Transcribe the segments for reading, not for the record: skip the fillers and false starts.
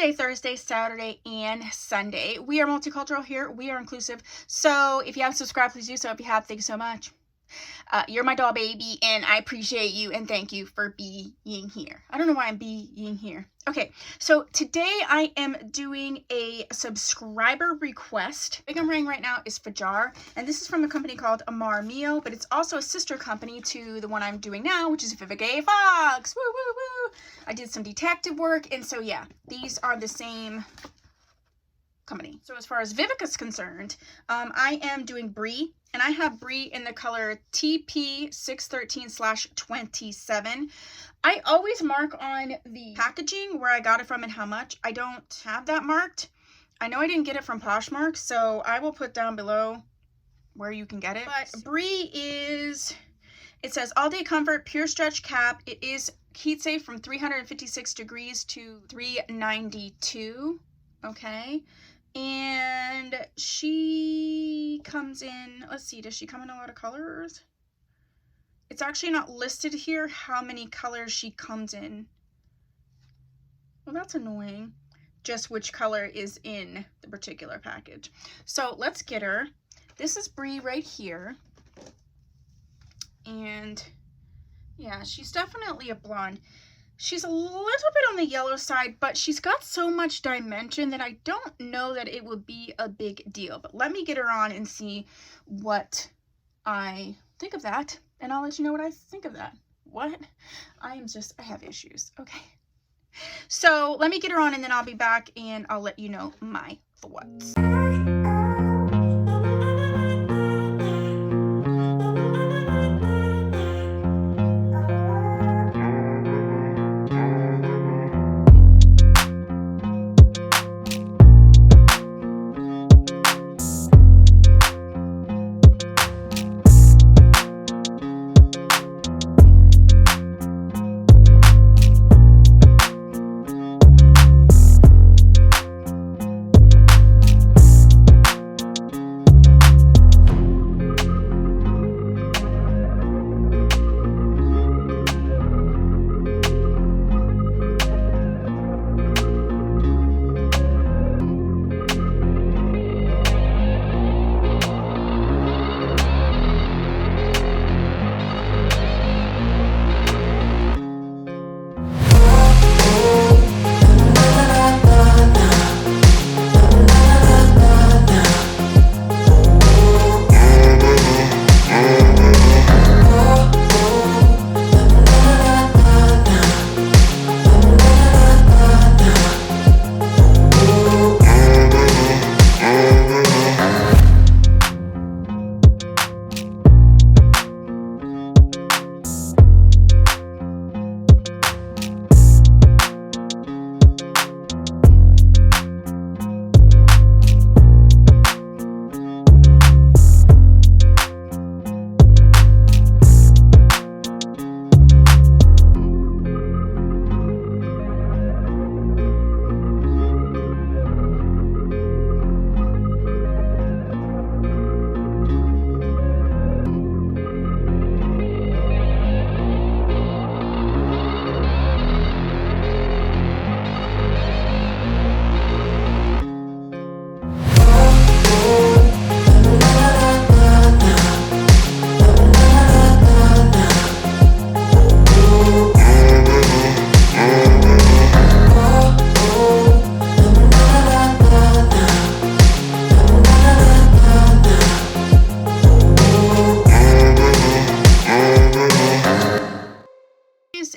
Wednesday, Thursday, Saturday, and Sunday. We are multicultural here. We are inclusive. So if you haven't subscribed, please do so. If you have, thank you so much. You're my doll baby, and I appreciate you, and thank you for being here. I don't know why I'm being here. Okay, so today I am doing a subscriber request. The wig I'm wearing right now is Fajar, and this is from a company called Amar Mio, but it's also a sister company to the one I'm doing now, which is Vivica Fox. Woo, woo, woo. I did some detective work, and so yeah, these are the same company. So as far as Vivica's concerned, I am doing BRIE, and I have BRIE in the color TP61427. I always mark on the packaging where I got it from and how much. I don't have that marked. I know I didn't get it from Poshmark, so I will put down below where you can get it. But BRIE is, it says all day comfort, pure stretch cap. It is heat safe from 356 degrees to 392. Okay. And she comes in, let's see, does she come in a lot of colors? It's actually not listed here how many colors she comes in. Well, that's annoying. Just which color is in the particular package. So let's get her. This is BRIE right here. And yeah, she's definitely a blonde. She's a little bit on the yellow side, but she's got so much dimension that I don't know that it would be a big deal. But let me get her on and see what I think of that, and I'll let you know what I think of that. What? I have issues. Okay. So let me get her on, and then I'll be back, and I'll let you know my thoughts.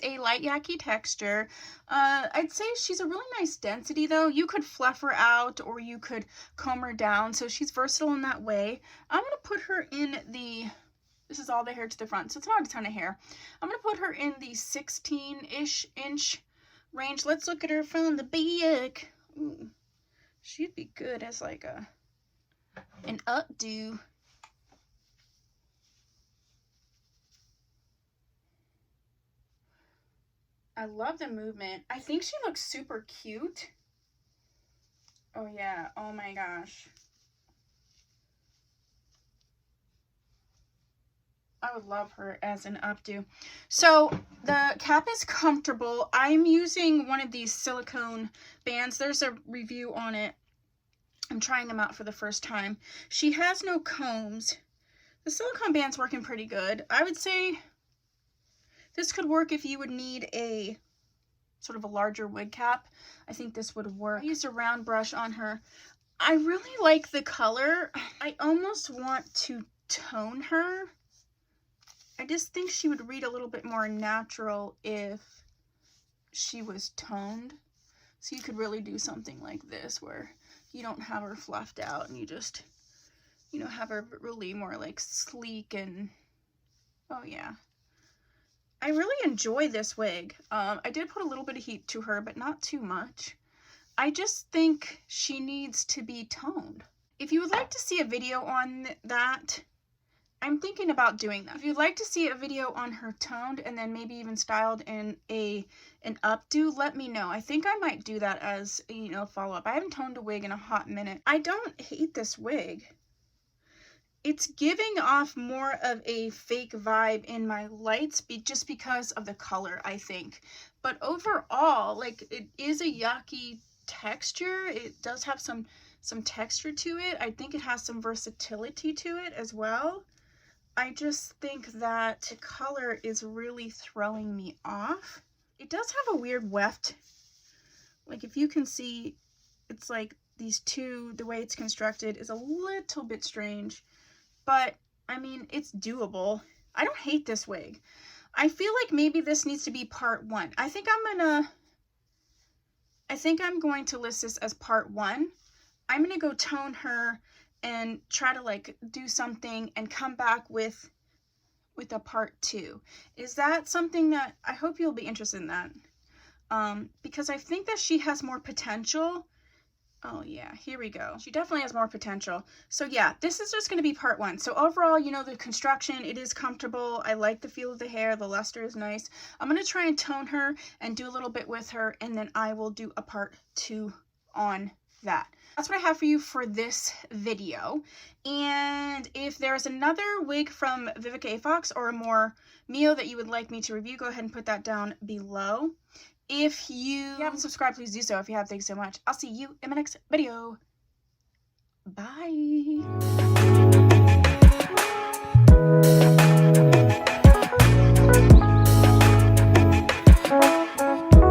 A light yaki texture. I'd say she's a really nice density though. You could fluff her out or you could comb her down, so she's versatile in that way. I'm gonna put her in the, this is all the hair to the front, so it's not a ton of hair. I'm gonna put her in the 16-ish inch range. Let's look at her from the back. Ooh, she'd be good as like an updo. I love the movement. I think she looks super cute. Oh yeah, oh my gosh. I would love her as an updo. So the cap is comfortable. I'm using one of these silicone bands. There's a review on it. I'm trying them out for the first time. She has no combs. The silicone band's working pretty good. I would say this could work if you would need a sort of a larger wig cap. I think this would work. I used a round brush on her. I really like the color. I almost want to tone her. I just think she would read a little bit more natural if she was toned. So you could really do something like this where you don't have her fluffed out and you just, you know, have her really more like sleek and, oh yeah. I really enjoy this wig. I did put a little bit of heat to her, but not too much. I just think she needs to be toned. If you would like to see a video on that, I'm thinking about doing that. If you'd like to see a video on her toned and then maybe even styled in an updo, let me know. I think I might do that as, you know, follow-up. I haven't toned a wig in a hot minute. I don't hate this wig. It's giving off more of a fake vibe in my lights just because of the color, I think. But overall, like, it is a yucky texture. It does have some texture to it. I think it has some versatility to it as well. I just think that the color is really throwing me off. It does have a weird weft. Like, if you can see, it's like these two, the way it's constructed is a little bit strange. But, I mean, it's doable. I don't hate this wig. I feel like maybe this needs to be part 1. I think I'm going to list this as part 1. I'm going to go tone her and try to like do something and come back with a part 2. Is that something that I hope you'll be interested in that? Because I think that she has more potential. Oh yeah, here we go. She definitely has more potential. So yeah, this is just going to be part 1. So overall, you know, the construction, it is comfortable. I like the feel of the hair. The luster is nice. I'm going to try and tone her and do a little bit with her, and then I will do a part 2 on that. That's what I have for you for this video. And if there's another wig from Vivica Fox or a more Mio that you would like me to review, go ahead and put that down below. If you haven't subscribed, please do so. If you have, thanks so much. I'll see you in my next video. Bye.